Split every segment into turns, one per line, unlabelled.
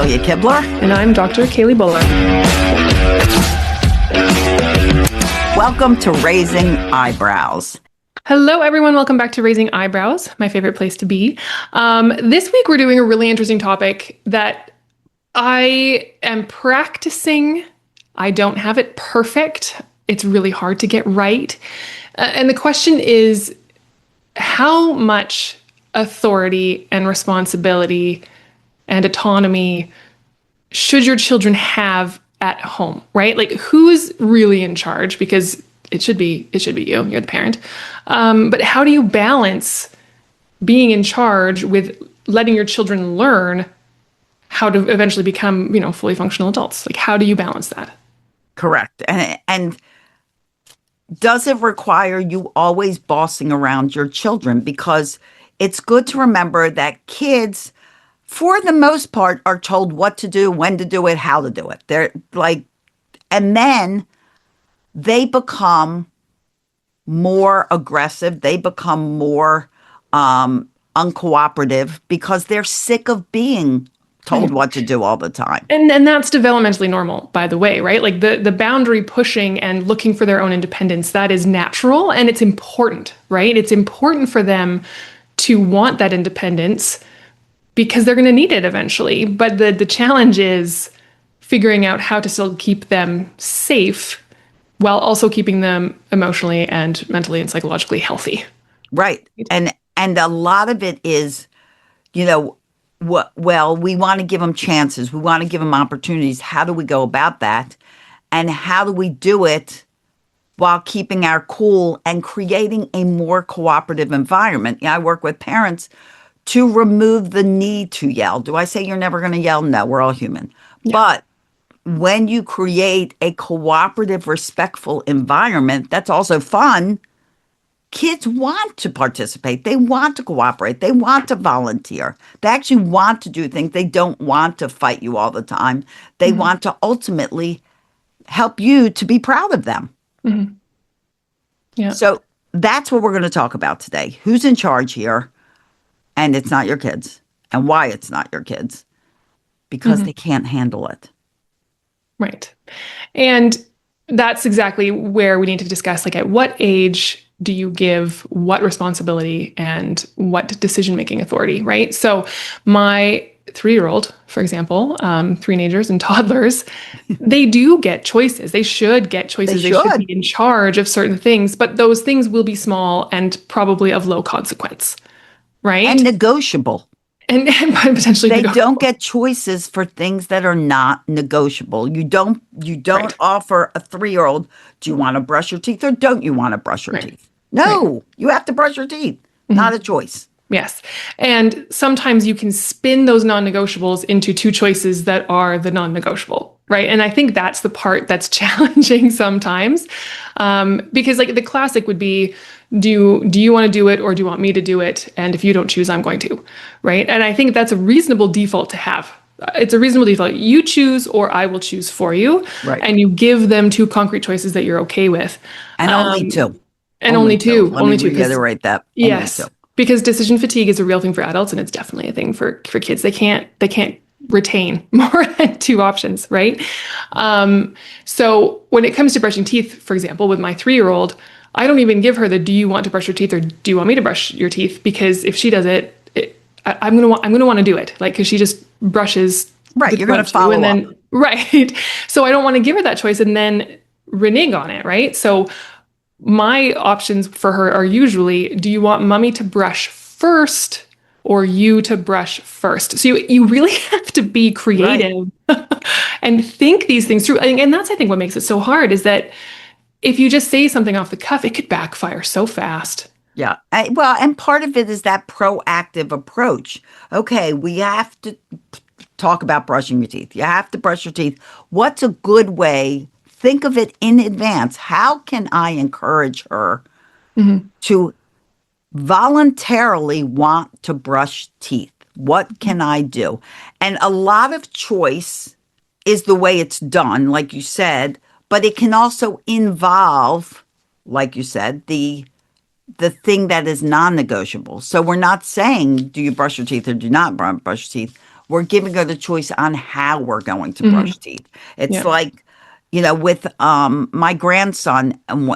Celia Kibler.
And I'm Dr. Kailey Buller.
Welcome to Raising Eyebrows.
Hello, everyone. Welcome back to Raising Eyebrows, my favorite place to be. This week, we're doing a really interesting topic that I am practicing. I don't have it perfect. It's really hard to get right. And the question is, how much authority and responsibility and autonomy should your children have at home, right? Like, who's really in charge? Because it should be you. You're the parent. But how do you balance being in charge with letting your children learn how to eventually become, fully functional adults? Like, how do you balance that?
Correct. And does it require you always bossing around your children? Because it's good to remember that kids, for the most part, are told what to do, when to do it, how to do it. They're like, and then they become more aggressive. They become more uncooperative because they're sick of being told what to do all the time.
And that's developmentally normal, by the way, right? Like the boundary pushing and looking for their own independence, that is natural and it's important, right? It's important for them to want that independence because they're going to need it eventually. But the challenge is figuring out how to still keep them safe while also keeping them emotionally and mentally and psychologically healthy.
Right. And a lot of it is, well, we want to give them chances. We want to give them opportunities. How do we go about that? And how do we do it while keeping our cool and creating a more cooperative environment? I work with parents to remove the need to yell. Do I say you're never going to yell? No, we're all human. Yeah. But when you create a cooperative, respectful environment that's also fun, kids want to participate. They want to cooperate. They want to volunteer. They actually want to do things. They don't want to fight you all the time. They want to ultimately help you to be proud of them.
Mm-hmm. Yeah.
So that's what we're going to talk about today. Who's in charge here? And it's not your kids. And why it's not your kids. Because they can't handle it.
Right. And that's exactly where we need to discuss, like, at what age do you give what responsibility and what decision-making authority, right? So my 3-year-old, for example, teenagers and toddlers, they do get choices. They should get choices. They should be in charge of certain things, but those things will be small and probably of low consequence, right?
And negotiable.
And potentially
they don't get choices for things that are not negotiable. You don't right. offer a 3-year-old, do you want to brush your teeth or don't you want to brush your teeth? No, you have to brush your teeth. Not a choice.
Yes. And sometimes you can spin those non-negotiables into 2 choices that are the non-negotiable, right? And I think that's the part that's challenging sometimes. Because like the classic would be, do you want to do it or do you want me to do it? And if you don't choose, I'm going to, right? And I think that's a reasonable default to have. It's a reasonable default. You choose or I will choose for you.
Right.
And you give them 2 concrete choices that you're okay with.
And only 2.
And only two.
Let me reiterate that.
Yes. Because decision fatigue is a real thing for adults and it's definitely a thing for kids. They can't retain more than 2 options, right? So when it comes to brushing teeth, for example, with my 3-year-old, I don't even give her the do you want to brush your teeth or do you want me to brush your teeth? Because if she does it, I'm gonna want to do it. Like, because she just brushes.
Right, you're gonna follow
and then,
up.
Right. So I don't want to give her that choice and then renege on it, right? So my options for her are usually, do you want mommy to brush first or you to brush first? So you really have to be creative and think these things through. And that's, I think, what makes it so hard is that if you just say something off the cuff, it could backfire so fast.
Yeah. And part of it is that proactive approach. Okay, we have to talk about brushing your teeth. You have to brush your teeth. What's a good way? Think of it in advance. How can I encourage her to voluntarily want to brush teeth? What can I do? And a lot of choice is the way it's done, like you said, but it can also involve, like you said, the thing that is non-negotiable. So we're not saying, do you brush your teeth or do not brush your teeth? we're giving her the choice on how we're going to brush teeth. It's like, with my grandson, and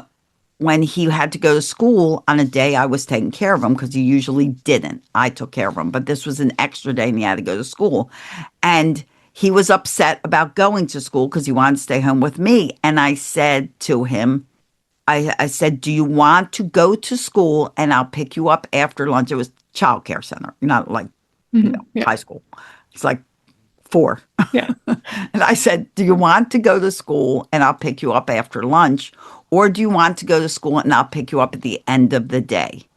when he had to go to school on a day I was taking care of him, because he usually didn't. I took care of him, but this was an extra day and he had to go to school. And he was upset about going to school because he wanted to stay home with me. And I said to him, I said, do you want to go to school and I'll pick you up after lunch? It was childcare center, not like high school. It's like 4.
Yeah.
And I said, do you want to go to school and I'll pick you up after lunch? Or do you want to go to school and I'll pick you up at the end of the day?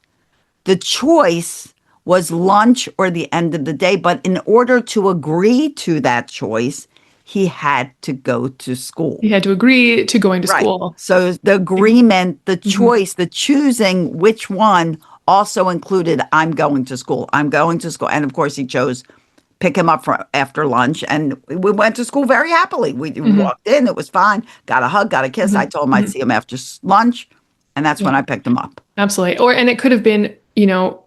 The choice was lunch or the end of the day. But in order to agree to that choice, he had to go to school.
He had to agree to going to school.
So the agreement, the choice, the choosing which one also included, I'm going to school. I'm going to school. And of course, he chose pick him up for after lunch. And we went to school very happily. We walked in. It was fine. Got a hug, got a kiss. I told him I'd see him after lunch. And that's when I picked him up.
Absolutely. And it could have been,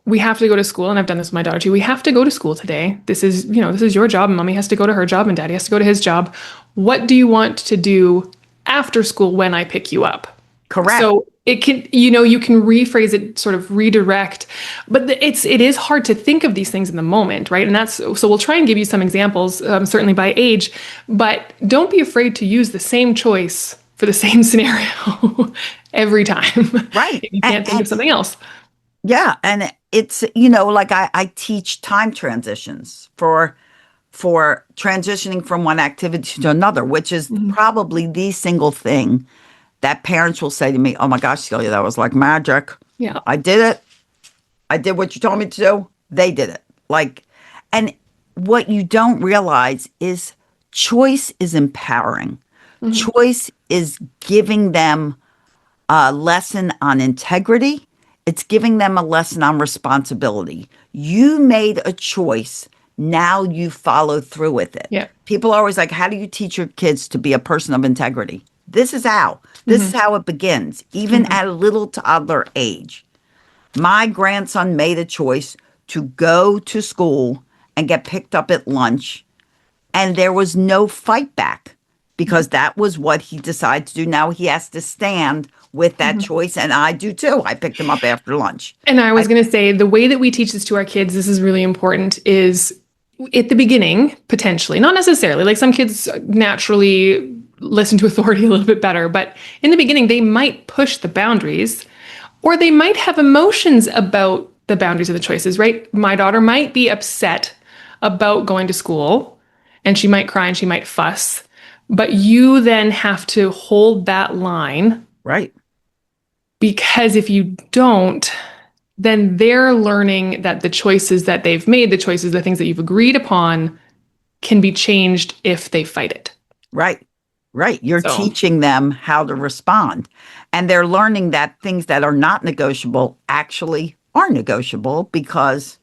we have to go to school. And I've done this with my daughter too. We have to go to school today. This is your job. And mommy has to go to her job and daddy has to go to his job. What do you want to do after school when I pick you up?
Correct.
So it can, you can rephrase it, sort of redirect, but it is hard to think of these things in the moment, right? And so we'll try and give you some examples, certainly by age, but don't be afraid to use the same choice for the same scenario every time.
Right.
If you can't think of something else.
Yeah. And it's, like I teach time transitions for transitioning from one activity to another, which is probably the single thing that parents will say to me, oh my gosh, Celia, that was like magic.
Yeah.
I did it. I did what you told me to do. They did it. And what you don't realize is choice is empowering. Choice is giving them a lesson on integrity. It's giving them a lesson on responsibility. You made a choice. Now you follow through with it.
Yeah.
People are always like, how do you teach your kids to be a person of integrity? This is how. This is how it begins, even at a little toddler age. My grandson made a choice to go to school and get picked up at lunch, and there was no fight back because that was what he decided to do. Now he has to stand with that choice, and I do too. I picked him up after lunch.
And I was going to say, the way that we teach this to our kids, this is really important, is at the beginning, potentially, not necessarily, like some kids naturally listen to authority a little bit better, but in the beginning, they might push the boundaries, or they might have emotions about the boundaries of the choices, right? My daughter might be upset about going to school, and she might cry and she might fuss, but you then have to hold that line.
Right.
Because if you don't, then they're learning that the choices that they've made, the things that you've agreed upon, can be changed if they fight it.
Right. Right. You're teaching them how to respond. And they're learning that things that are not negotiable actually are negotiable because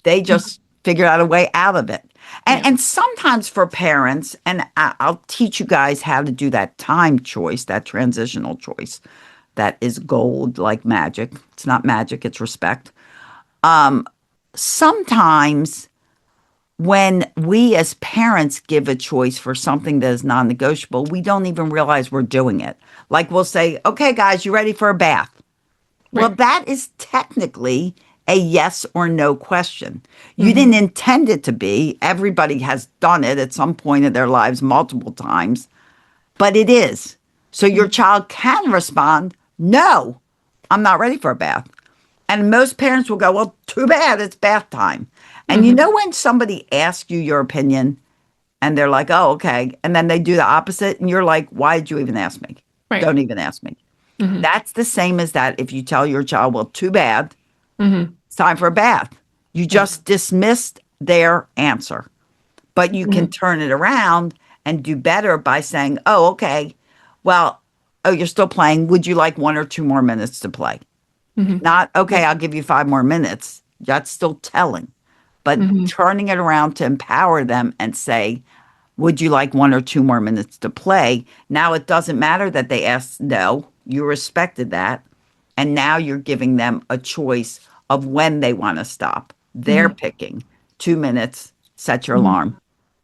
they just figured out a way out of it. And sometimes for parents, and I'll teach you guys how to do that time choice, that transitional choice, that is gold like magic. It's not magic, it's respect. Sometimes when we as parents give a choice for something that is non-negotiable, we don't even realize we're doing it. Like we'll say, okay, guys, you ready for a bath? Right. Well, that is technically a yes or no question. You didn't intend it to be. Everybody has done it at some point in their lives multiple times, but it is. So your child can respond, no, I'm not ready for a bath. And most parents will go, well, too bad, it's bath time. And you know when somebody asks you your opinion and they're like, oh, okay. And then they do the opposite and you're like, why did you even ask me? Right. Don't even ask me. That's the same as that if you tell your child, well, too bad, it's time for a bath. You just dismissed their answer. But you can turn it around and do better by saying, oh, okay, well, oh, you're still playing. Would you like 1 or 2 more minutes to play? Not, okay, I'll give you 5 more minutes. That's still telling. But turning it around to empower them and say, would you like 1 or 2 more minutes to play? Now it doesn't matter that they asked no. You respected that. And now you're giving them a choice of when they want to stop. They're picking. 2 minutes, set your
Mhm.
alarm,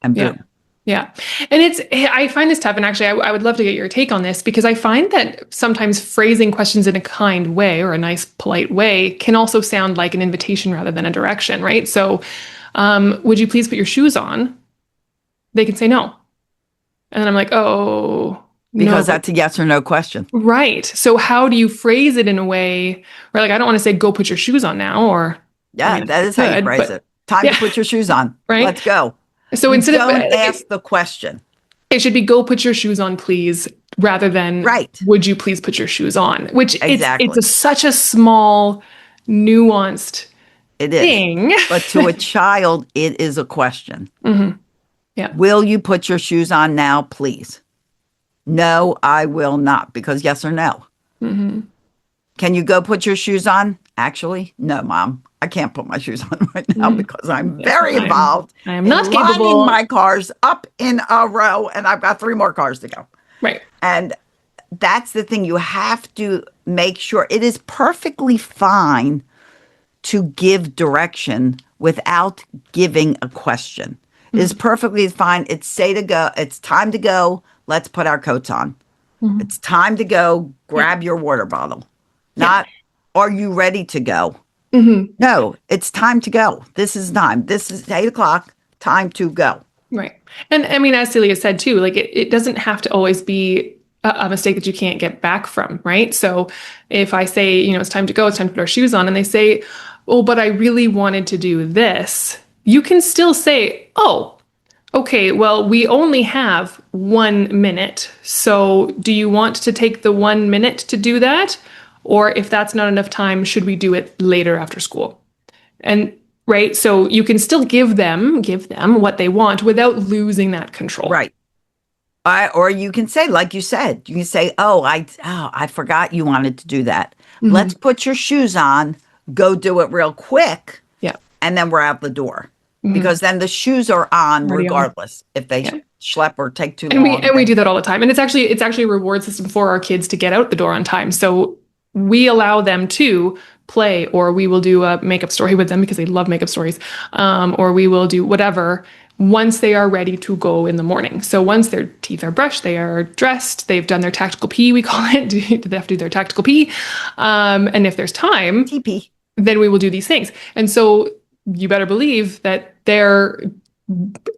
and
Yeah.
boom.
Yeah. And I find this tough. And actually, I would love to get your take on this because I find that sometimes phrasing questions in a kind way or a nice, polite way can also sound like an invitation rather than a direction, right? So, would you please put your shoes on? They can say no. And then I'm like, oh, no,
Because
but
that's a yes or no question.
right. So, how do you phrase it in a way where, like, I don't want to say, go put your shoes on now, or I
Yeah,
mean,
that
I
is how you
could,
phrase
but
it. Time to
yeah,
put your shoes on.
right.
Let's go.
So
You
instead of
don't
like,
ask the question.
it should be go put your shoes on, please, rather than
Right.
would you please put your shoes on? Which it's
Exactly.
such a small, nuanced
It is.
thing.
But to a child, it is a question.
Mhm. Yeah.
Will you put your shoes on now, please? No, I will not. Because yes or no.
Hmm.
Can you go put your shoes on? Actually, no, Mom. I can't put my shoes on right now because I'm
Yeah,
very involved
I am
in
not
lining
capable.
my cars up in a row, and I've got 3 more cars to go.
Right.
And that's the thing. You have to make sure it is perfectly fine to give direction without giving a question. It is perfectly fine. It's it's time to go. Let's put our coats on.
Mhm.
It's time to go. Grab your water bottle. Not, are you ready to go?
Hmm.
No, it's time to go. This is time. This is 8 o'clock. Time to go.
Right. And I mean, as Celia said too, like it doesn't have to always be a mistake that you can't get back from, right? So if I say, it's time to go, it's time to put our shoes on, and they say, oh, but I really wanted to do this, you can still say, oh, okay, well, we only have 1 minute. So do you want to take the 1 minute to do that? Or if that's not enough time, should we do it later after school? And right, so you can still give them what they want without losing that control.
Right. Or you can say, like you said, you can say, I forgot you wanted to do that.
Mhm.
Let's put your shoes on, go do it real quick,
Yeah.
and then we're out the door.
Mhm.
Because then the shoes are on
Already on.
regardless if they
Yeah.
schlep or take too
And
long.
we do that all the time. And it's actually a reward system for our kids to get out the door on time. So we allow them to play, or we will do a makeup story with them because they love makeup stories. Or we will do whatever once they are ready to go in the morning. So once their teeth are brushed, they are dressed, they've done their tactical pee, we call it. They have to do their tactical pee. And if there's time,
TP.
then we will do these things. And so you better believe that their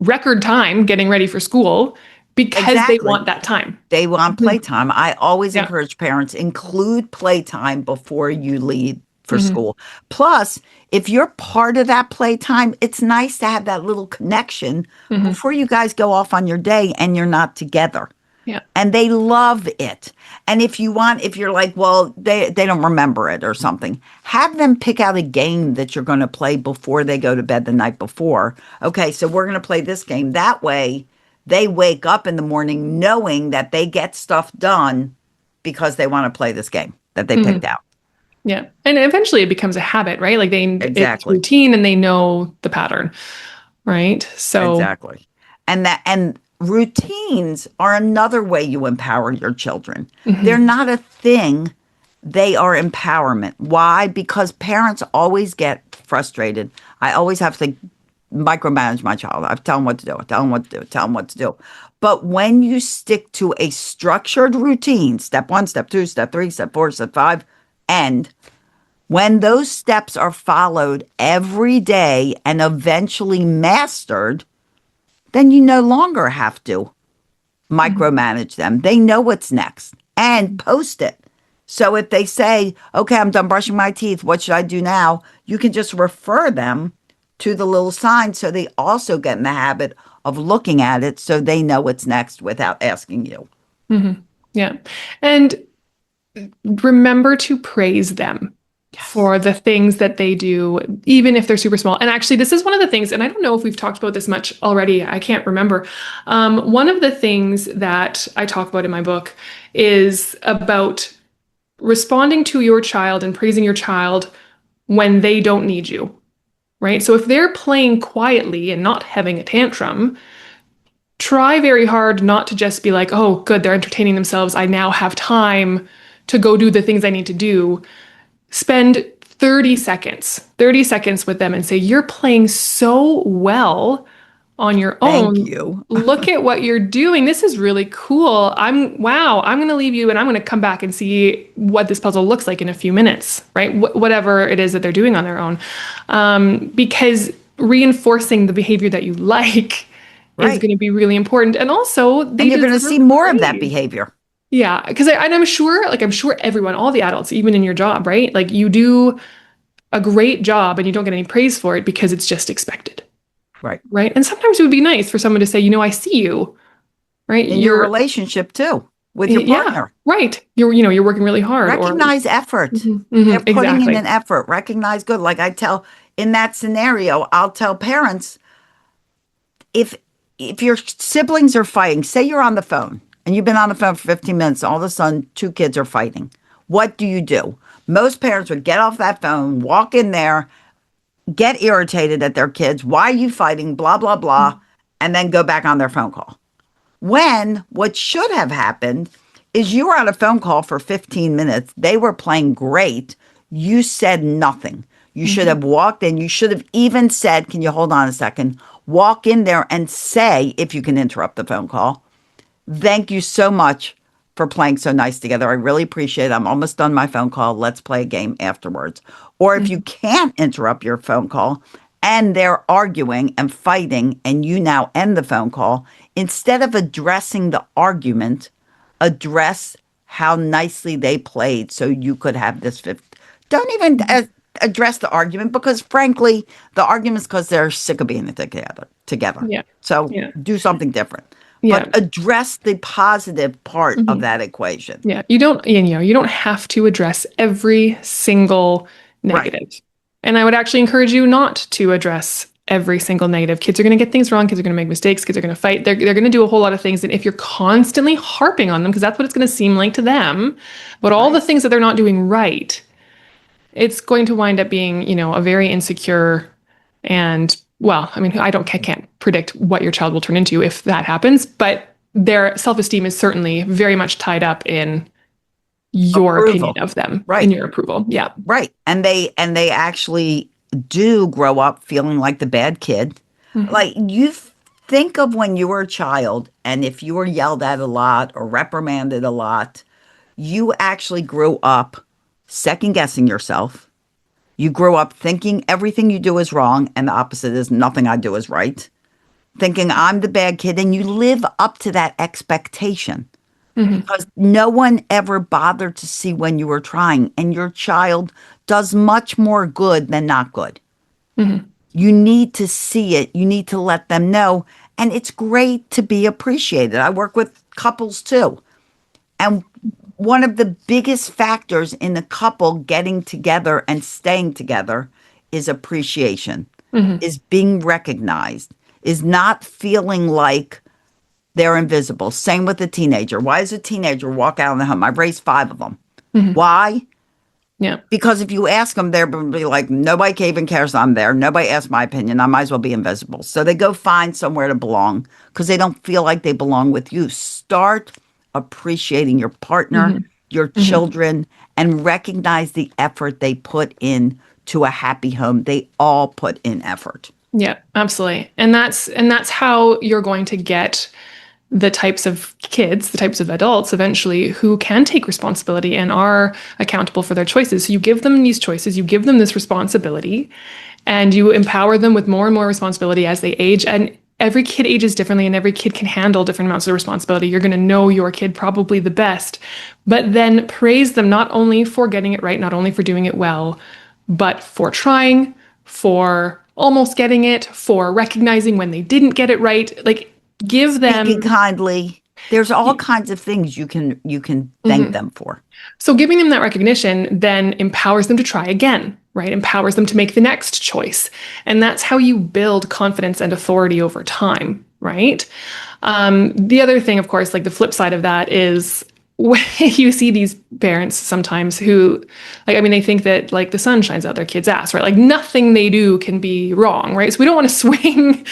record time getting ready for school because
Exactly.
they want that time.
They want playtime. I always
Yeah.
encourage parents, include playtime before you leave for
Mhm.
school. Plus, if you're part of that playtime, it's nice to have that little connection
Mhm.
before you guys go off on your day and you're not together.
Yeah.
And they love it. And if you're like, well, they don't remember it or something, have them pick out a game that you're going to play before they go to bed the night before. Okay, so we're going to play this game. That way, they wake up in the morning knowing that they get stuff done because they want to play this game that they picked out.
Yeah. And eventually it becomes a habit, right? Like it's
Exactly.
routine and they know the pattern, right? So
Exactly. And routines are another way you empower your children. They're not a thing, they are empowerment. Why? Because parents always get frustrated. I always have to micromanage my child. I tell them what to do. I tell them what to do. Tell them what to do. But when you stick to a structured routine, step 1, step 2, step 3, step 4, step 5, and when those steps are followed every day and eventually mastered, then you no longer have to micromanage them. They know what's next and post it. So if they say, okay, I'm done brushing my teeth, what should I do now? You can just refer them to the little sign so they also get in the habit of looking at it so they know what's next without asking you.
Mhm. Yeah. And remember to praise them for the things that they do, even if they're super small. And actually, this is one of the things, and I don't know if we've talked about this much already. I can't remember. One of the things that I talk about in my book is about responding to your child and praising your child when they don't need you, right? So if they're playing quietly and not having a tantrum, try very hard not to just be like, oh, good, they're entertaining themselves. I now have time to go do the things I need to do. Spend 30 seconds with them and say, you're playing so well on your
Thank
own.
you.
Look at what you're doing. This is really cool. Wow, I'm going to leave you and I'm going to come back and see what this puzzle looks like in a few minutes, right? Whatever it is that they're doing on their own. Because reinforcing the behavior that you like is going to be really important. And also,
and you're going to see more of that behavior.
Yeah, because I'm sure everyone, all the adults, even in your job, right? Like you do a great job and you don't get any praise for it because it's just expected.
Right.
Right. And sometimes it would be nice for someone to say, I see you, right?
In your relationship too, with your partner.
Right. You're working really hard.
Recognize effort. They're putting in an effort. Recognize good. Like in that scenario, I'll tell parents, if your siblings are fighting, say you're on the phone and you've been on the phone for 15 minutes, all of a sudden 2 kids are fighting. What do? Most parents would get off that phone, walk in there, get irritated at their kids. Why are you fighting? Blah, blah, blah. And then go back on their phone call. When what should have happened is you were on a phone call for 15 minutes. They were playing great. You said nothing. You should have walked in. You should have even said, can you hold on a second? Walk in there and say, if you can interrupt the phone call, thank you so much for playing so nice together. I really appreciate it. I'm almost done my phone call. Let's play a game afterwards. Or if you can't interrupt your phone call and they're arguing and fighting and you now end the phone call, instead of addressing the argument, address how nicely they played so you could have this fifth. Don't even address the argument because, frankly, the argument's because they're sick of being together.
Yeah.
So do something different.
Yeah.
But address the positive part of that equation.
Yeah. You don't have to address every single negative. Right. And I would actually encourage you not to address every single negative. Kids are going to get things wrong. Kids are going to make mistakes. Kids are going to fight. They're going to do a whole lot of things. And if you're constantly harping on them, because that's what it's going to seem like to them, but all the things that they're not doing right, it's going to wind up being, a very insecure and, well, I mean, I can't predict what your child will turn into if that happens, but their self-esteem is certainly very much tied up in your opinion of them, right? In your approval. Yeah.
Right. And they actually do grow up feeling like the bad kid. Like you think of when you were a child and if you were yelled at a lot or reprimanded a lot, you actually grew up second guessing yourself. You grew up thinking everything you do is wrong and the opposite is nothing I do is right. Thinking I'm the bad kid, and you live up to that expectation. Because no one ever bothered to see when you were trying, and your child does much more good than not good. You need to see it. You need to let them know. And it's great to be appreciated. I work with couples too. And one of the biggest factors in a couple getting together and staying together is appreciation, is being recognized, is not feeling like they're invisible. Same with a teenager. Why does a teenager walk out of the home? I've raised 5 of them. Why?
Yeah.
Because if you ask them, they're going to be like, nobody even cares I'm there. Nobody asked my opinion. I might as well be invisible. So they go find somewhere to belong because they don't feel like they belong with you. Start appreciating your partner, your children, and recognize the effort they put in to a happy home. They all put in effort.
Yeah, absolutely. And that's how you're going to get the types of kids, the types of adults eventually who can take responsibility and are accountable for their choices. So you give them these choices, you give them this responsibility, and you empower them with more and more responsibility as they age. And every kid ages differently and every kid can handle different amounts of responsibility. You're going to know your kid probably the best, but then praise them not only for getting it right, not only for doing it well, but for trying, for almost getting it, for recognizing when they didn't get it right. Like, give them
speaking kindly. There's all kinds of things you can thank them for.
So giving them that recognition then empowers them to try again, right? Empowers them to make the next choice. And that's how you build confidence and authority over time, right? The other thing, of course, like the flip side of that is when you see these parents sometimes who, they think that like the sun shines out their kid's ass, right? Like nothing they do can be wrong, right? So we don't want to swing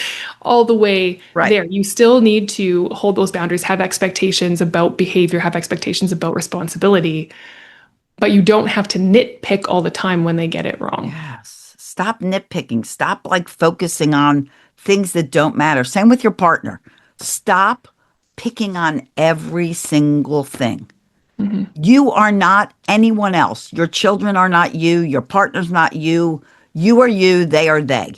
all the way there. You still need to hold those boundaries, have expectations about behavior, have expectations about responsibility. but you don't have to nitpick all the time when they get it wrong.
Yes. Stop nitpicking. Stop like focusing on things that don't matter. Same with your partner. Stop picking on every single thing. You are not anyone else. Your children are not you. Your partner's not you. You are you. They are they.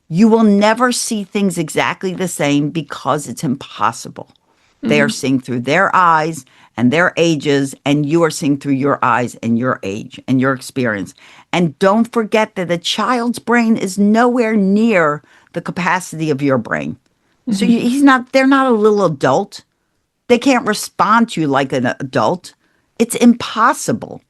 You will never see things exactly the same because it's impossible. They are seeing through their eyes and their ages, and you are seeing through your eyes and your age and your experience. And don't forget that a child's brain is nowhere near the capacity of your brain. So they're not a little adult. They can't respond to you like an adult. It's impossible.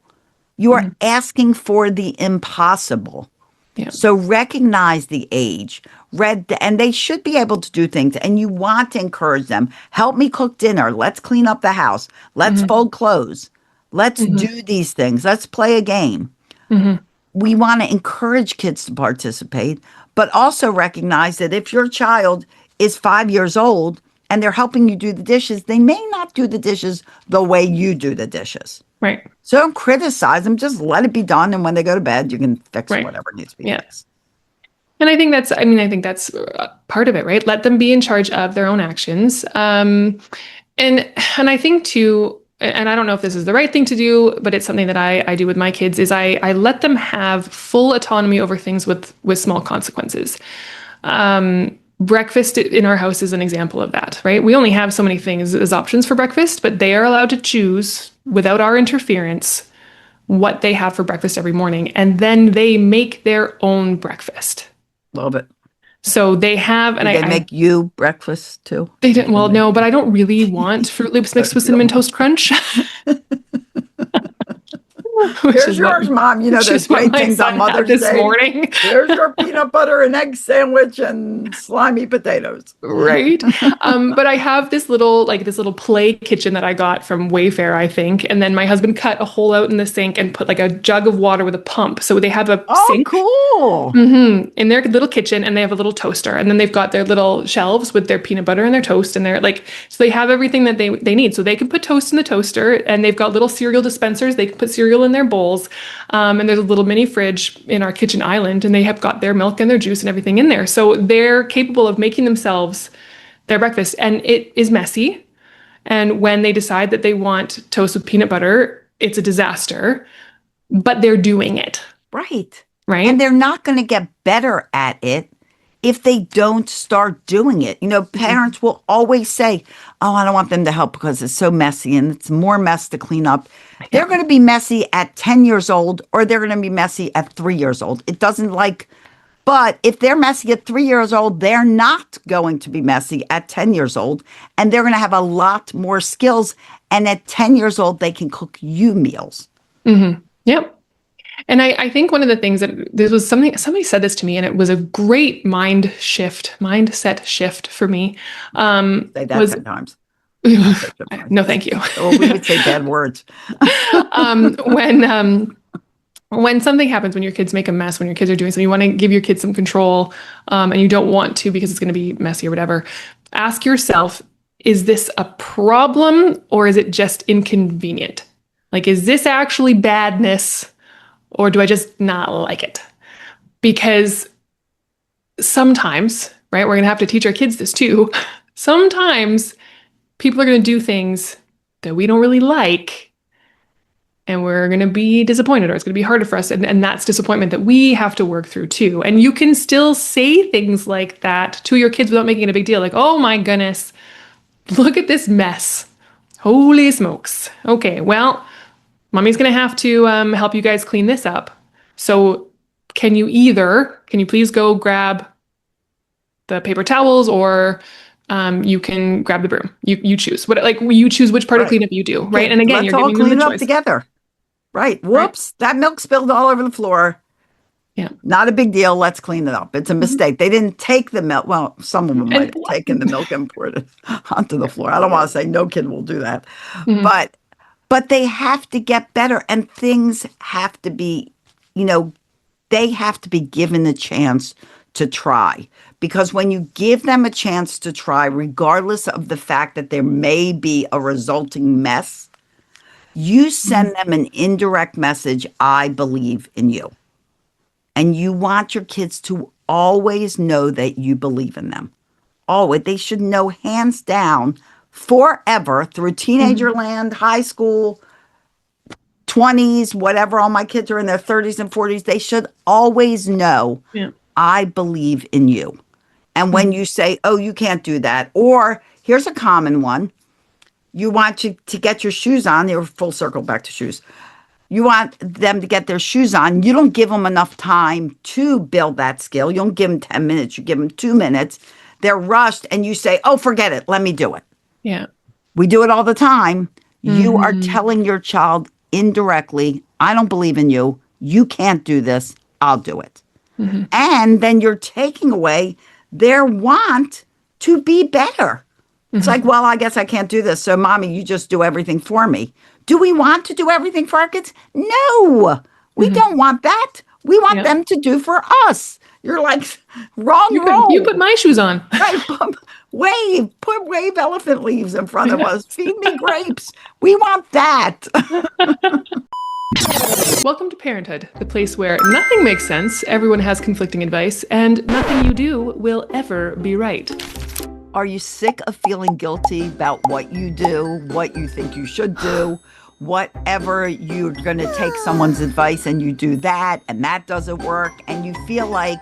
You are asking for the impossible.
Yeah.
So recognize the age, and they should be able to do things. And you want to encourage them. Help me cook dinner. Let's clean up the house. Let's fold clothes. Let's do these things. Let's play a game. We want to encourage kids to participate, but also recognize that if your child is 5 years old and they're helping you do the dishes, they may not do the dishes the way you do the dishes.
Right.
So don't criticize them. Just let it be done. And when they go to bed, you can fix whatever needs to be fixed.
And I think that's part of it, right? Let them be in charge of their own actions. And I think too, and I don't know if this is the right thing to do, but it's something that I do with my kids, is I let them have full autonomy over things with small consequences. Breakfast in our house is an example of that, right? We only have so many things as options for breakfast, but they are allowed to choose without our interference what they have for breakfast every morning. And then they make their own breakfast.
Love it.
So they have, and
Did they make you breakfast too?
They didn't. Well, no, but I don't really want Fruit Loops mixed with Cinnamon Toast Crunch.
Here's yours, Mom. You know, there's great things on Mother's Day.
This morning.
Here's your peanut butter and egg sandwich and slimy potatoes.
Right. But I have this little play kitchen that I got from Wayfair, I think. And then my husband cut a hole out in the sink and put like a jug of water with a pump. So they have a sink.
Oh, cool.
In their little kitchen, and they have a little toaster. And then they've got their little shelves with their peanut butter and their toast. And they're like, so they have everything that they need. So they can put toast in the toaster, and they've got little cereal dispensers. They can put cereal in their bowls. And there's a little mini fridge in our kitchen island, and they have got their milk and their juice and everything in there. So they're capable of making themselves their breakfast, and it is messy. And when they decide that they want toast with peanut butter, it's a disaster, but they're doing it.
Right.
Right.
And they're not going to get better at it if they don't start doing it. You know, parents will always say, oh, I don't want them to help because it's so messy and it's more mess to clean up. Yeah. They're going to be messy at 10 years old, or they're going to be messy at 3 years old. It doesn't but if they're messy at 3 years old, they're not going to be messy at 10 years old. And they're going to have a lot more skills. And at 10 years old, they can cook you meals.
Yep. And I think one of the things that this was somebody said this to me, and it was a great mindset shift for me.
Say that 10 times.
No, thank you.
Well, we would say bad words.
When something happens, when your kids make a mess, when your kids are doing something, you want to give your kids some control, and you don't want to because it's going to be messy or whatever. Ask yourself, is this a problem or is it just inconvenient? Like, is this actually badness? Or do I just not like it? Because sometimes, right, we're going to have to teach our kids this too. Sometimes people are going to do things that we don't really like, and we're going to be disappointed, or it's going to be harder for us. And that's disappointment that we have to work through too. And you can still say things like that to your kids without making it a big deal. Like, oh my goodness, look at this mess. Holy smokes. Okay, well, Mommy's going to have to help you guys clean this up. So can you please go grab the paper towels, or you can grab the broom. You choose. You choose which part of cleanup you do, right? And again, you're giving them the choice. Let's all clean up together.
Right. Whoops, that milk spilled all over the floor.
Yeah.
Not a big deal. Let's clean it up. It's a mistake. They didn't take the milk. Well, some of them might have taken the milk and poured it onto the floor. I don't want to say no kid will do that. But they have to get better, and things have to be, they have to be given a chance to try. Because when you give them a chance to try, regardless of the fact that there may be a resulting mess, You send them an indirect message, I believe in you. And you want your kids to always know that you believe in them. Always. They should know hands down forever through teenager land, high school, 20s, whatever. All my kids are in their 30s and 40s. They should always know, I believe in you. And when you say, oh, you can't do that, or here's a common one. You want to get your shoes on. You're full circle back to shoes. You want them to get their shoes on. You don't give them enough time to build that skill. You don't give them 10 minutes. You give them 2 minutes. They're rushed and you say, oh, forget it. Let me do it.
Yeah.
We do it all the time. You are telling your child indirectly, I don't believe in you. You can't do this. I'll do it. And then you're taking away their want to be better. It's like, well, I guess I can't do this. So, mommy, you just do everything for me. Do we want to do everything for our kids? No, we don't want that. We want them to do for us. You're like, wrong.
You put my shoes on.
Right. Wave elephant leaves in front of us. Feed me grapes. We want that.
Welcome to Parenthood, the place where nothing makes sense, everyone has conflicting advice, and nothing you do will ever be right.
Are you sick of feeling guilty about what you do, what you think you should do, whatever you're going to take someone's advice and you do that and that doesn't work, and you feel like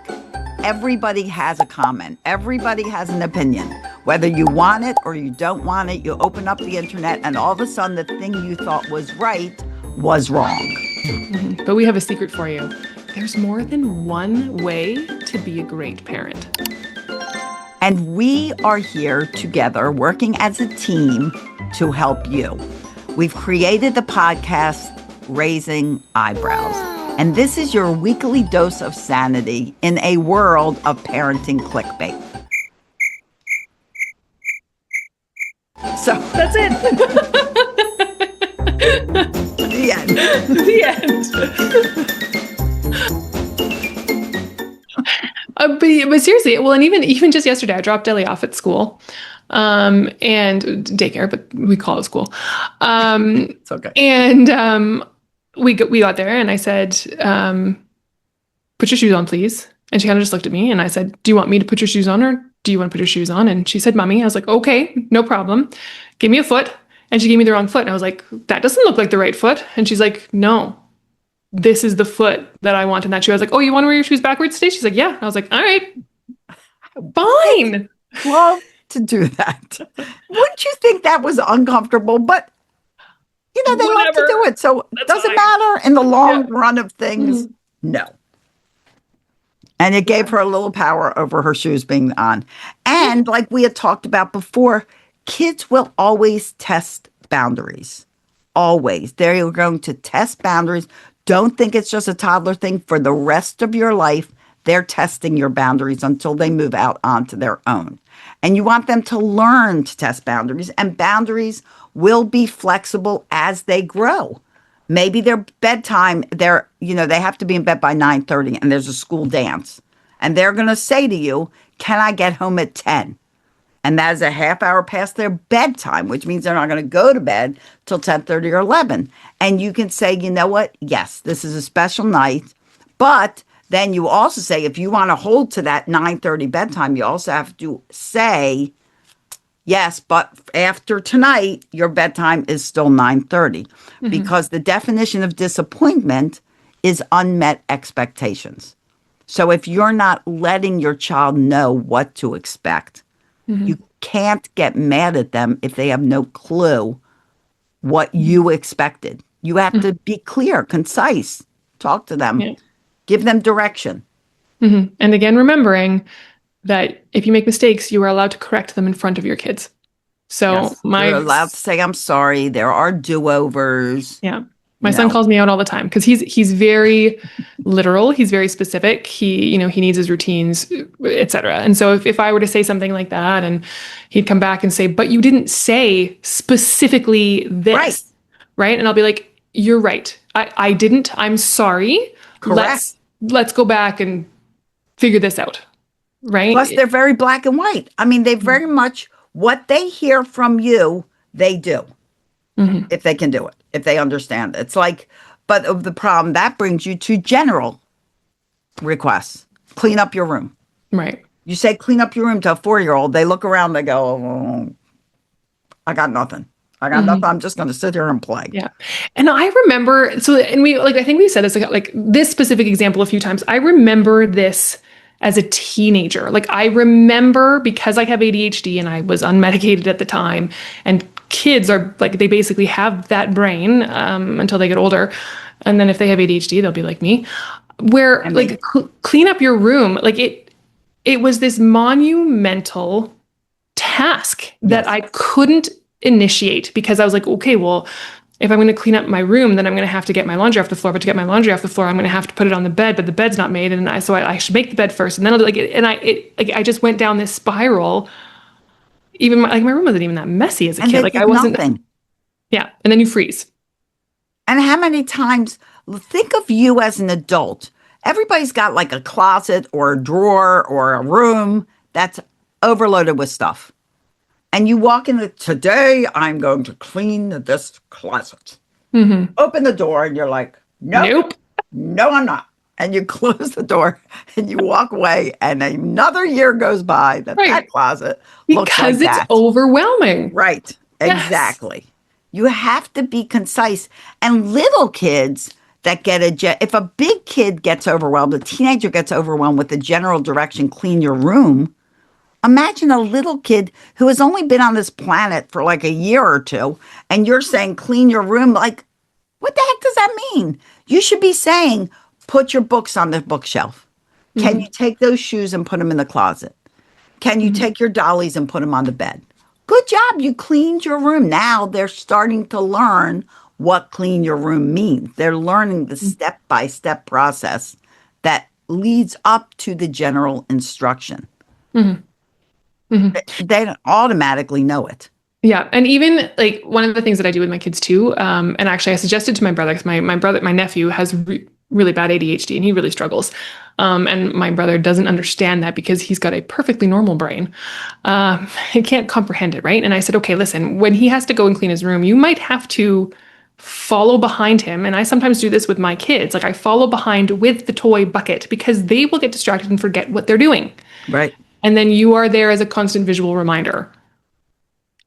everybody has a comment, everybody has an opinion, whether you want it or you don't want it? You open up the internet and all of a sudden the thing you thought was right was wrong.
But we have a secret for you. There's more than one way to be a great parent.
And we are here together working as a team to help you. We've created the podcast, Raising Eyebrows. And this is your weekly dose of sanity in a world of parenting clickbait. So
That's it.
the end.
The end. But seriously, well, and even just yesterday, I dropped Ellie off at school, and daycare, but we call it school.
It's okay.
And we got there, and I said, "Put your shoes on, please." And she kind of just looked at me, and I said, "Do you want me to put your shoes on, or do you want to put your shoes on?" And she said, "Mommy." I was like, "Okay, no problem. Give me a foot." And she gave me the wrong foot, and I was like, "That doesn't look like the right foot." And she's like, "No. This is the foot that I want in that shoe." I was like, "Oh, you want to wear your shoes backwards today?" She's like, "Yeah." I was like, "All right, fine."
Love to do that. Wouldn't you think that was uncomfortable? But, they love to do it. So it doesn't matter in the long run of things. No. And it gave her a little power over her shoes being on. And like we had talked about before, kids will always test boundaries. Always. They're going to test boundaries. Don't think it's just a toddler thing. For the rest of your life, they're testing your boundaries until they move out onto their own. And you want them to learn to test boundaries, and boundaries will be flexible as they grow. Maybe their bedtime, they have to be in bed by 9:30 and there's a school dance. And they're going to say to you, "Can I get home at 10?" And that is a half hour past their bedtime, which means they're not going to go to bed till 10:30 or 11. And you can say, you know what? Yes, this is a special night. But then you also say, if you want to hold to that 9:30 bedtime, you also have to say, yes, but after tonight, your bedtime is still 9:30. Because the definition of disappointment is unmet expectations. So if you're not letting your child know what to expect, you can't get mad at them if they have no clue what you expected. You have to be clear, concise, talk to them, give them direction.
And again, remembering that if you make mistakes, you are allowed to correct them in front of your kids. So
you're allowed to say, "I'm sorry." There are do-overs.
Yeah. My son calls me out all the time because he's very literal. He's very specific. He needs his routines, etc. And so if I were to say something like that, and he'd come back and say, "But you didn't say specifically this," right? And I'll be like, "You're right. I didn't. I'm sorry.
Correct.
Let's go back and figure this out." Right?
Plus, they're very black and white. I mean, they very much what they hear from you, they do. If they can do it. if they understand. It's like, but of the problem, that brings you to general requests. Clean up your room.
Right.
You say clean up your room to a 4-year-old, they look around, they go, oh, I got nothing. I got nothing. I'm just going to sit here and play.
Yeah. And I remember, so, and we, like, I think we said this, like this specific example a few times. I remember this as a teenager. Like, I remember, because I have ADHD and I was unmedicated at the time, and kids are like, they basically have that brain until they get older. And then if they have ADHD, they'll be like me, where
And
like clean up your room. Like it was this monumental task that I couldn't initiate, because I was like, okay, well, if I'm going to clean up my room, then I'm going to have to get my laundry off the floor. But to get my laundry off the floor, I'm going to have to put it on the bed, but the bed's not made. And I should make the bed first. And then I just went down this spiral. Even my room wasn't even that messy as a kid. Like, I wasn't.
Nothing.
Yeah. And then you freeze.
And how many times, think of you as an adult. Everybody's got like a closet or a drawer or a room that's overloaded with stuff. And you walk in today I'm going to clean this closet. Open the door and you're like, nope, no, I'm not. And you close the door and you walk away, and another year goes by that closet looks like
because it's overwhelming.
Right.
Yes.
Exactly. You have to be concise. And little kids that if a big kid gets overwhelmed, a teenager gets overwhelmed with the general direction, clean your room. Imagine a little kid who has only been on this planet for like a year or two, and you're saying, clean your room. Like, what the heck does that mean? You should be saying, put your books on the bookshelf. Can you take those shoes and put them in the closet? Can you take your dollies and put them on the bed? Good job. You cleaned your room. Now they're starting to learn what clean your room means. They're learning the step-by-step process that leads up to the general instruction. They don't automatically know it.
Yeah. And even like one of the things that I do with my kids too, and actually I suggested to my brother, because my nephew has really bad ADHD and he really struggles. And my brother doesn't understand that because he's got a perfectly normal brain. He can't comprehend it, right? And I said, okay, listen, when he has to go and clean his room, you might have to follow behind him. And I sometimes do this with my kids. Like, I follow behind with the toy bucket, because they will get distracted and forget what they're doing.
Right.
And then you are there as a constant visual reminder.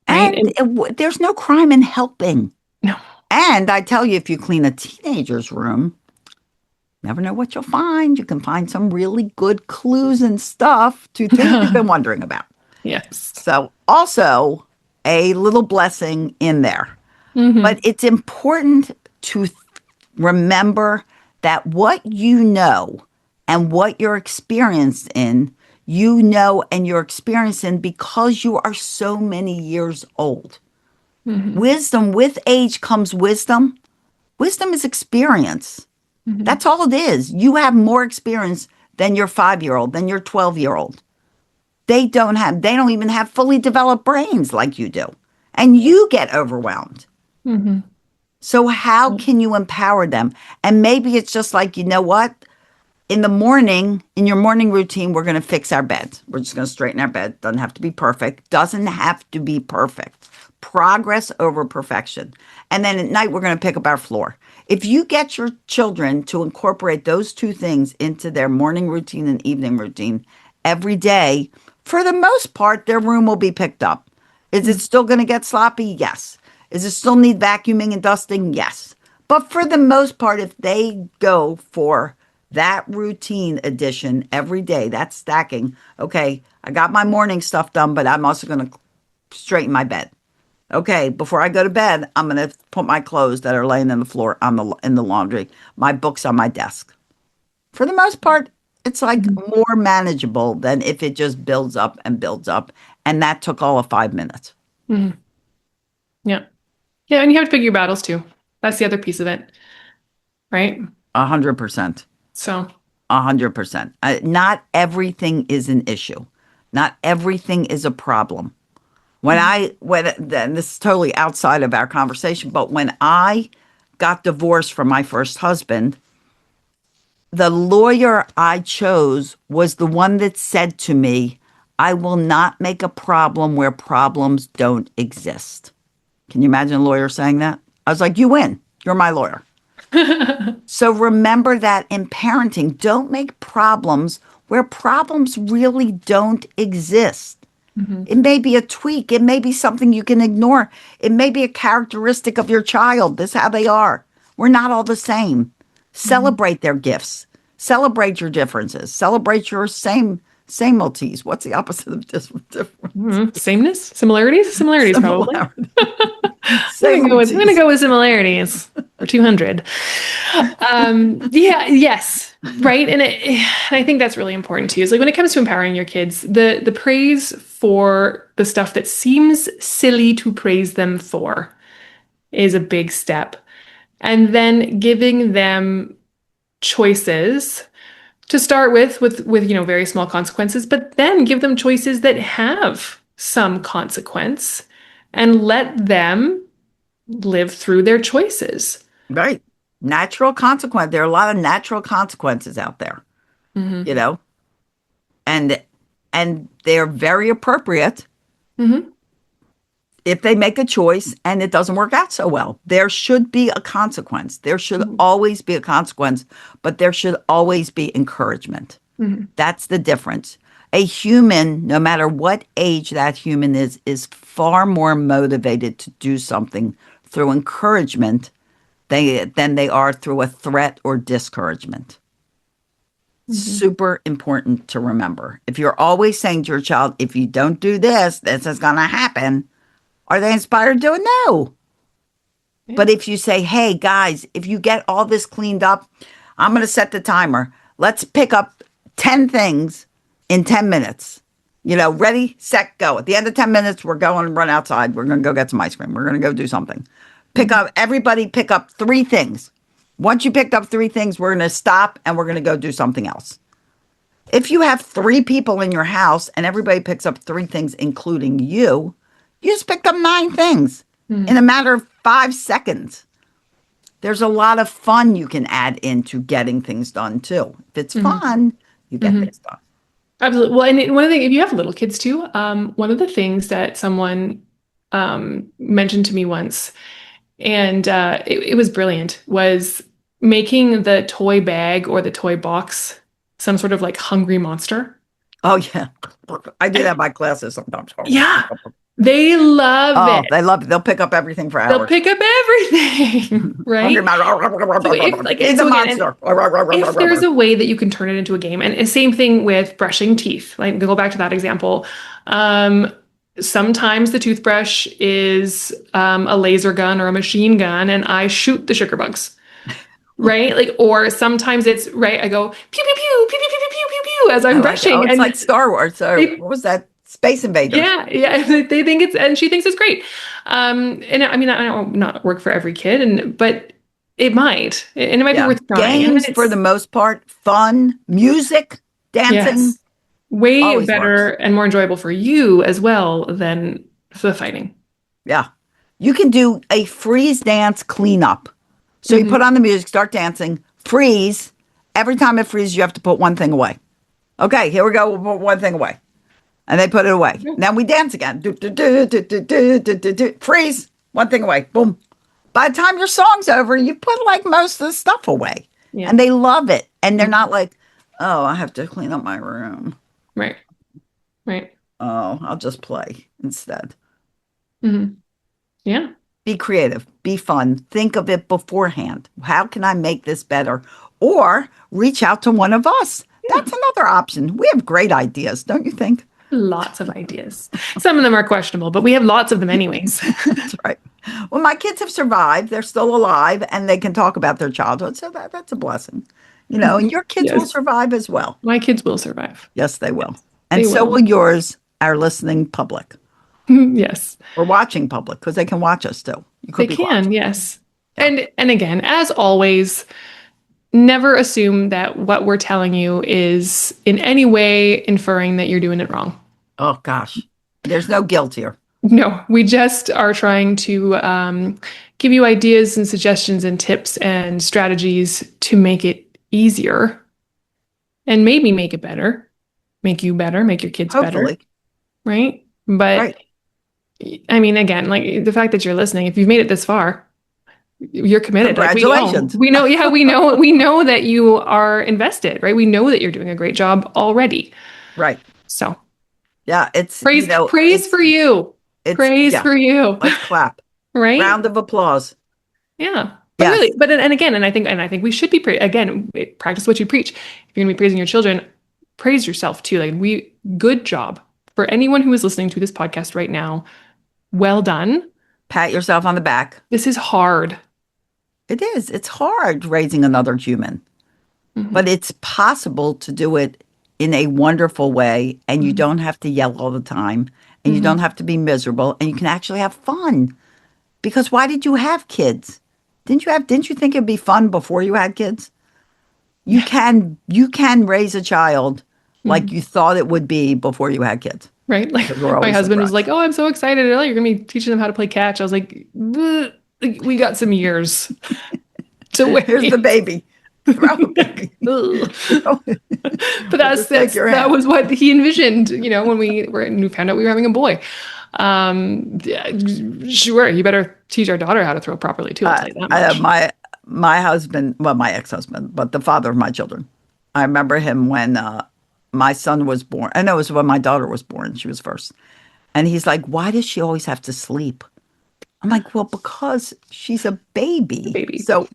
Right?
And there's no crime in helping.
No.
And I tell you, if you clean a teenager's room, never know what you'll find. You can find some really good clues and stuff to things you've been wondering about.
Yes.
So also a little blessing in there. But it's important to remember that what you know and what you're experienced in, you know, and you're experiencing because you are so many years old. Wisdom, with age comes wisdom. Wisdom is experience. That's all it is. You have more experience than your 5-year-old, than your 12-year-old. They don't even have fully developed brains like you do. And you get overwhelmed. So how can you empower them? And maybe it's just like, you know what? In the morning, in your morning routine, we're going to fix our beds. We're just going to straighten our bed. Doesn't have to be perfect. Doesn't have to be perfect. Progress over perfection. And then at night, we're going to pick up our floor. If you get your children to incorporate those two things into their morning routine and evening routine every day, for the most part, their room will be picked up. Is it still going to get sloppy? Yes. Is it still need vacuuming and dusting? Yes. But for the most part, if they go for that routine addition every day, that's stacking. Okay, I got my morning stuff done, but I'm also going to straighten my bed. Okay, before I go to bed, I'm going to put my clothes that are laying on the floor in the laundry, my books on my desk. For the most part, it's like more manageable than if it just builds up and builds up. And that took all of 5 minutes.
Yeah. Yeah. And you have to pick your battles too. That's the other piece of it. Right?
100%.
So
100%. Not everything is an issue. Not everything is a problem. Then this is totally outside of our conversation, but when I got divorced from my first husband, the lawyer I chose was the one that said to me, I will not make a problem where problems don't exist. Can you imagine a lawyer saying that? I was like, you win. You're my lawyer. So remember that in parenting, don't make problems where problems really don't exist. It may be a tweak. It may be something you can ignore. It may be a characteristic of your child. This is how they are. We're not all the same. Celebrate their gifts. Celebrate your differences. Celebrate your sameities. What's the opposite of difference?
Sameness? Similarities, probably. I'm gonna go with similarities for 200. Yes, right. And I think that's really important too. Is like when it comes to empowering your kids, the praise for the stuff that seems silly to praise them for is a big step. And then giving them choices to start with very small consequences, but then give them choices that have some consequence and let them live through their choices.
Right. Natural consequence. There are a lot of natural consequences out there, you know, and they're very appropriate if they make a choice and it doesn't work out so well. There should be a consequence. There should always be a consequence, but there should always be encouragement. That's the difference. A human, no matter what age that human is far more motivated to do something through encouragement than they are through a threat or discouragement. Super important to remember. If you're always saying to your child, if you don't do this, this is going to happen, are they inspired to do it? No. Yeah. But if you say, hey, guys, if you get all this cleaned up, I'm going to set the timer. Let's pick up 10 things in 10 minutes. Ready, set, go. At the end of 10 minutes, we're going to run outside. We're going to go get some ice cream. We're going to go do something. Everybody pick up 3 things. Once you picked up 3 things, we're going to stop and we're going to go do something else. If you have 3 people in your house and everybody picks up 3 things, including you just picked up 9 things in a matter of 5 seconds. There's a lot of fun you can add into getting things done too. If it's fun, you get things done.
Absolutely. Well, and one of the, if you have little kids too, one of the things that someone mentioned to me once, and it was brilliant, was making the toy bag or the toy box some sort of like hungry monster.
Oh, yeah. I do that in my classes sometimes.
Yeah. They love it.
They love it. They'll pick up everything for hours.
They'll pick up everything, right? If there's a way that you can turn it into a game, and same thing with brushing teeth, like go back to that example. Sometimes the toothbrush is a laser gun or a machine gun, and I shoot the sugar bugs, right? Or sometimes it's right. I go pew pew pew pew pew pew pew pew pew as I'm brushing.
It's like Star Wars. So what was that? Space Invaders.
Yeah. They think and she thinks it's great. And I mean, I don't not work for every kid, but it might, and it might be worth trying.
Games for the most part, fun, music, dancing,
way better and more enjoyable for you as well than the fighting.
Yeah, you can do a freeze dance cleanup. So you put on the music, start dancing, freeze. Every time it freezes, you have to put one thing away. Okay, here we go. We'll put one thing away. And they put it away. Then we dance again. Freeze. One thing away. Boom. By the time your song's over, you put like most of the stuff away. Yeah. And they love it. And they're not like, oh, I have to clean up my room.
Right.
Oh, I'll just play instead.
Yeah.
Be creative. Be fun. Think of it beforehand. How can I make this better? Or reach out to one of us. That's another option. We have great ideas, don't you think?
Lots of ideas. Some of them are questionable, but we have lots of them anyways.
That's right. Well, my kids have survived. They're still alive and they can talk about their childhood. So that's a blessing. And your kids will survive as well.
My kids will survive.
Yes, they will. And so will yours, our listening public.
Yes.
Or watching public, because they can watch us too.
They can, yes. And again, as always, never assume that what we're telling you is in any way inferring that you're doing it wrong.
Oh, gosh. There's no guilt here.
No, we just are trying to give you ideas and suggestions and tips and strategies to make it easier and maybe make it better, make you better, make your kids better. Right? But I mean, again, like the fact that you're listening, if you've made it this far, You're committed. Like
Congratulations.
yeah, we know that you are invested, right? We know that you're doing a great job already.
Right.
So
Yeah. It's,
praise for you. Praise
yeah.
for you.
Let's clap.
Right?
Round of applause.
Yeah. But
Yes.
really, and again, and I think we should be again, practice what you preach. If you're gonna be praising your children, praise yourself too. Like good job for anyone who is listening to this podcast right now. Well done.
Pat yourself on the back.
This is hard.
It is. It's hard raising another human, but it's possible to do it in a wonderful way. And you don't have to yell all the time, and you don't have to be miserable, and you can actually have fun. Because why did you have kids? Didn't you think it'd be fun before you had kids? You can raise a child like you thought it would be before you had kids.
Right? Like my husband was like, "Oh, I'm so excited! Oh, you're gonna be teaching them how to play catch." I was like, "Ugh, we got some years to wait."
Here's the baby.
But that was what he envisioned, when we found out we were having a boy. Sure, you better teach our daughter how to throw properly too. I'll tell you that much.
My husband, well, my ex-husband, but the father of my children. I remember him when my son was born. I know it was when my daughter was born. She was first. And he's like, why does she always have to sleep? I'm like, well, because she's a baby.
Baby.
So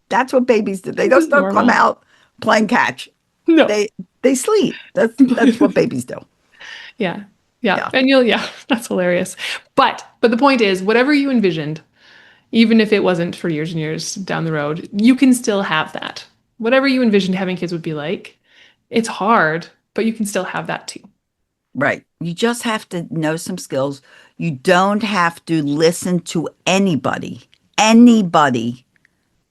that's what babies do. They don't come out playing catch.
No.
They sleep. That's what babies do.
Yeah. And that's hilarious. But the point is, whatever you envisioned, even if it wasn't for years and years down the road, you can still have that. Whatever you envisioned having kids would be like, it's hard, but you can still have that too.
Right. You just have to know some skills. You don't have to listen to anybody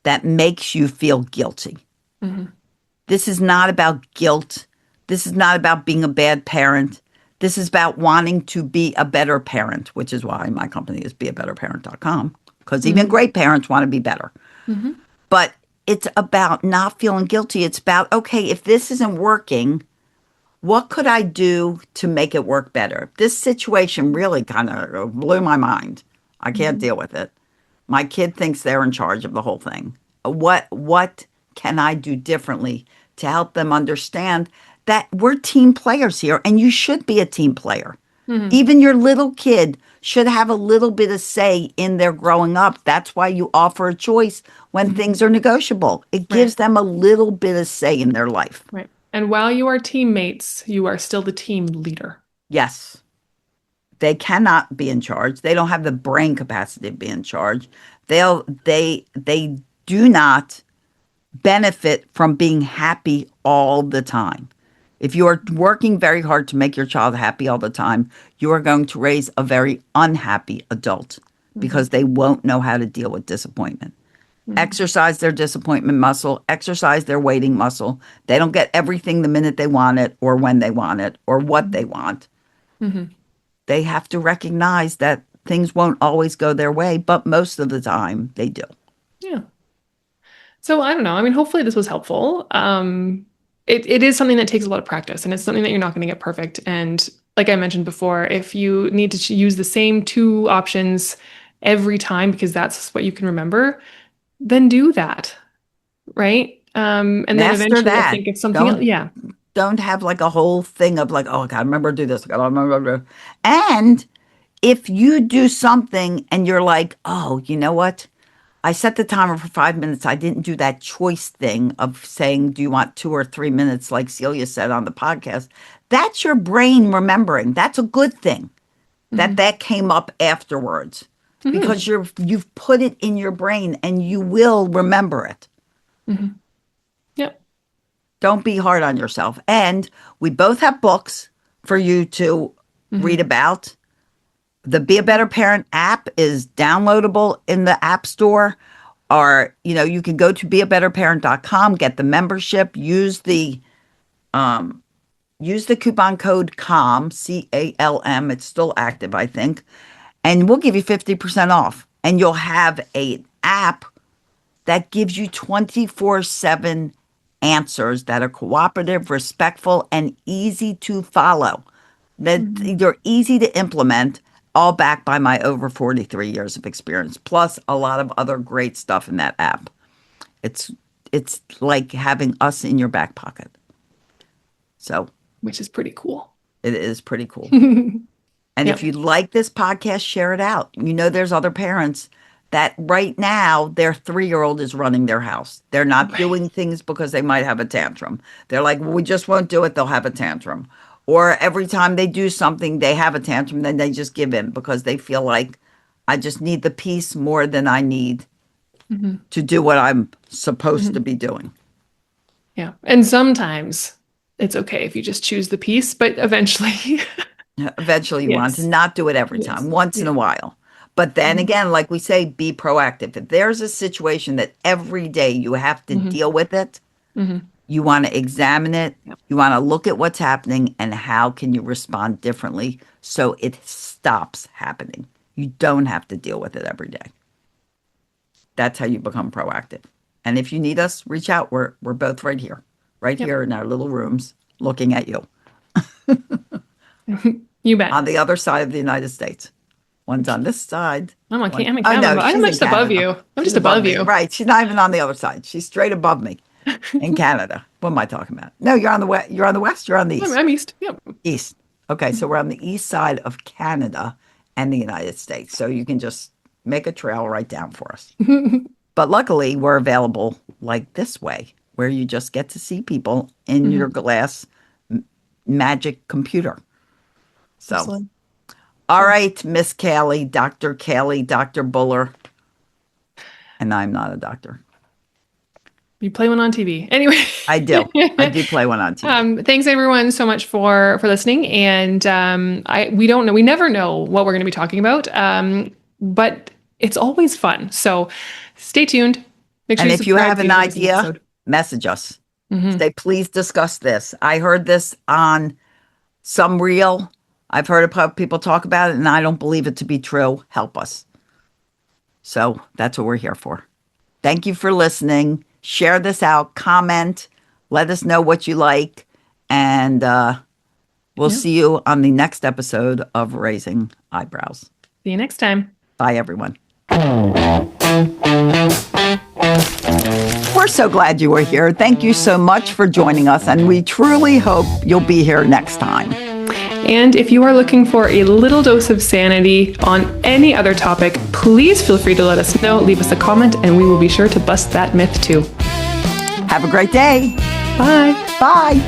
that makes you feel guilty. This is not about guilt. This is not about being a bad parent. This is about wanting to be a better parent, which is why my company is beabetterparent.com, because even great parents want to be better. But it's about not feeling guilty. It's about, okay, if this isn't working, what could I do to make it work better? This situation really kind of blew my mind. I can't deal with it. My kid thinks they're in charge of the whole thing. What can I do differently to help them understand that we're team players here, and you should be a team player. Even your little kid should have a little bit of say in their growing up. That's why you offer a choice when things are negotiable. It gives them a little bit of say in their life.
Right. And while you are teammates, you are still the team leader.
Yes. They cannot be in charge. They don't have the brain capacity to be in charge. They do not benefit from being happy all the time. If you are working very hard to make your child happy all the time, you are going to raise a very unhappy adult because they won't know how to deal with disappointment. Exercise their disappointment muscle, exercise their waiting muscle. They don't get everything the minute they want it or when they want it or what they want. They have to recognize that things won't always go their way, but most of the time they do.
Yeah. So I don't know. I mean, hopefully this was helpful. It is something that takes a lot of practice, and it's something that you're not going to get perfect. And like I mentioned before, if you need to use the same two options every time because that's what you can remember, then do that, right? And then eventually I think it's something else. Yeah.
Don't have like a whole thing of like, oh, I got to remember to do this. I got to remember. And if you do something and you're like, oh, you know what? I set the timer for 5 minutes. I didn't do that choice thing of saying, do you want 2 or 3 minutes, like Celia said on the podcast? That's your brain remembering. That's a good thing that came up afterwards because you've put it in your brain and you will remember it.
Yep.
Don't be hard on yourself. And we both have books for you to read about. The Be a Better Parent app is downloadable in the App Store, or you can go to beabetterparent.com, get the membership, use the coupon code CALM, CALM. It's still active, I think, and we'll give you 50% off. And you'll have an app that gives you 24/7 answers that are cooperative, respectful, and easy to follow. That they're easy to implement. all backed by my over 43 years of experience, plus a lot of other great stuff in that app. It's like having us in your back pocket. So,
which is pretty cool.
It is pretty cool. And if you like this podcast, share it out. You know, there's other parents that right now their 3-year-old is running their house. They're not doing things because they might have a tantrum. They're like, well, we just won't do it. They'll have a tantrum. Or every time they do something, they have a tantrum, then they just give in because they feel like I just need the peace more than I need to do what I'm supposed to be doing.
Yeah. And sometimes it's okay if you just choose the peace, but eventually...
Eventually you want to not do it every time, once in a while. But then again, like we say, be proactive. If there's a situation that every day you have to deal with it, you want to examine it. You want to look at what's happening and how can you respond differently so it stops happening. You don't have to deal with it every day. That's how you become proactive. And if you need us, reach out. We're both right here in our little rooms looking at you.
You bet.
On the other side of the United States. One's on this side.
I'm in Canada. I'm just above you. I'm just above you.
Right. She's not even on the other side. She's straight above me in Canada. What am I talking about? No, you're on the west. You're on the west. You're on the east.
I'm east. Yep.
East. Okay. So we're on the east side of Canada and the United States. So you can just make a trail right down for us. But luckily, we're available like this way, where you just get to see people in your glass magic computer. So, excellent. All right, Miss Kailey, Dr. Buller. And I'm not a doctor.
You play one on TV. Anyway.
I do play one on TV.
Thanks everyone so much for listening. And we never know what we're going to be talking about. But it's always fun. So stay tuned. Make sure
and if you have an idea, message us. Say, please discuss this. I heard this on some reel. I've heard people talk about it, and I don't believe it to be true. Help us. So that's what we're here for. Thank you for listening. Share this out. Comment. Let us know what you like. And we'll see you on the next episode of Raising Eyebrows.
See you next time.
Bye, everyone. We're so glad you were here. Thank you so much for joining us, and we truly hope you'll be here next time.
And if you are looking for a little dose of sanity on any other topic, please feel free to let us know. Leave us a comment, and we will be sure to bust that myth too.
Have a great day.
Bye.
Bye.